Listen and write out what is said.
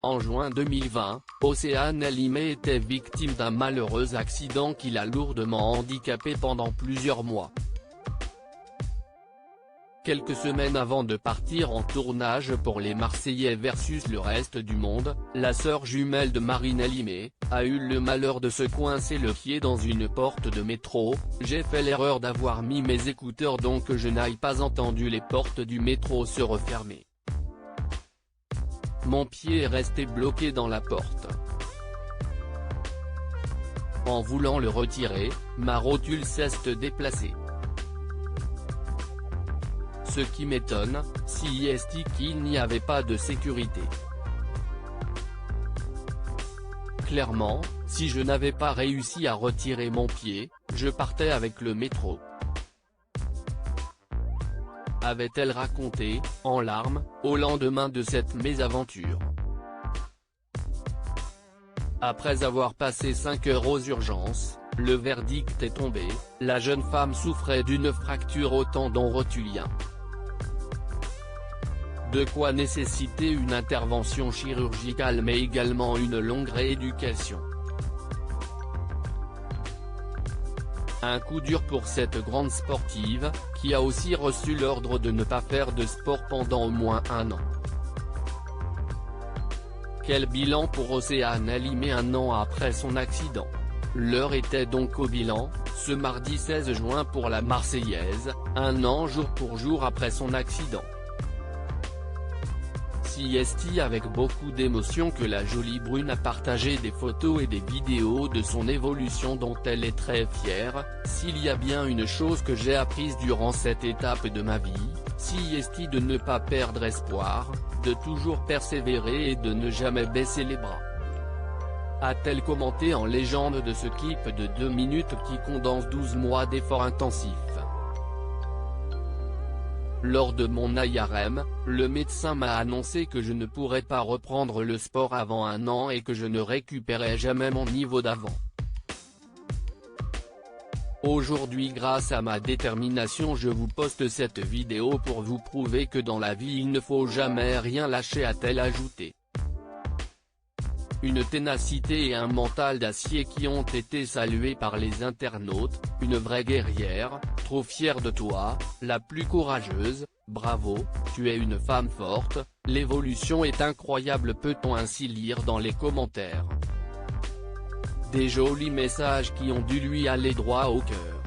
En juin 2020, Océane Alimé était victime d'un malheureux accident qui l'a lourdement handicapée pendant plusieurs mois. Quelques semaines avant de partir en tournage pour Les Marseillais versus le reste du monde, la sœur jumelle de Marine Alimé a eu le malheur de se coincer le pied dans une porte de métro. « J'ai fait l'erreur d'avoir mis mes écouteurs donc que je n'aille pas entendu les portes du métro se refermer. Mon pied est resté bloqué dans la porte. En voulant le retirer, ma rotule s'est déplacée. Ce qui m'étonne, si est qu'il n'y avait pas de sécurité. Clairement, si je n'avais pas réussi à retirer mon pied, je partais avec le métro. » avait-elle raconté, en larmes, au lendemain de cette mésaventure. Après avoir passé 5 heures aux urgences, le verdict est tombé, la jeune femme souffrait d'une fracture au tendon rotulien. De quoi nécessiter une intervention chirurgicale mais également une longue rééducation. Un coup dur pour cette grande sportive, qui a aussi reçu l'ordre de ne pas faire de sport pendant au moins 1 an. Quel bilan pour Océane Alimé 1 an après son accident? L'heure était donc au bilan, ce mardi 16 juin pour la Marseillaise, 1 an jour pour jour après son accident. C'est avec beaucoup d'émotion que la jolie brune a partagé des photos et des vidéos de son évolution dont elle est très fière. S'il y a bien une chose que j'ai apprise durant cette étape de ma vie, c'est de ne pas perdre espoir, de toujours persévérer et de ne jamais baisser les bras. A-t-elle commenté en légende de ce clip de 2 minutes qui condense 12 mois d'efforts intensifs. Lors de mon IRM, le médecin m'a annoncé que je ne pourrais pas reprendre le sport avant 1 an et que je ne récupérais jamais mon niveau d'avant. Aujourd'hui, grâce à ma détermination, je vous poste cette vidéo pour vous prouver que dans la vie il ne faut jamais rien lâcher, a-t-elle ajouté. Une ténacité et un mental d'acier qui ont été salués par les internautes, une vraie guerrière, trop fière de toi, la plus courageuse, bravo, tu es une femme forte, l'évolution est incroyable, peut-on ainsi lire dans les commentaires. Des jolis messages qui ont dû lui aller droit au cœur.